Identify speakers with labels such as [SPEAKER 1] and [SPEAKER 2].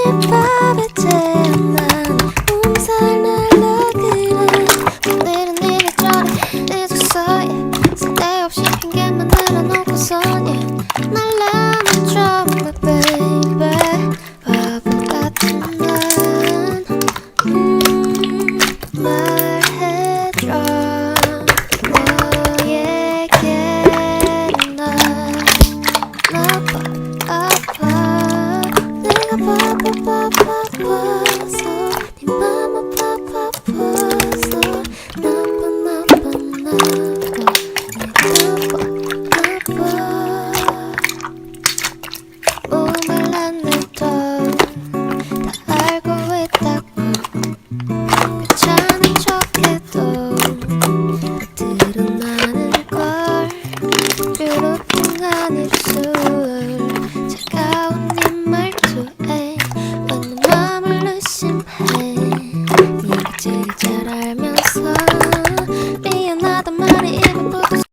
[SPEAKER 1] 집밥에 태어난 몸살 날라 그래. 오늘은 이래저래 늦었어 yeah. 쓸데없이 핑계만 늘어놓고선 yeah. 날 내면줘 my baby 바보 같은 난 말해줘 너에게 난 아파 내가 바빠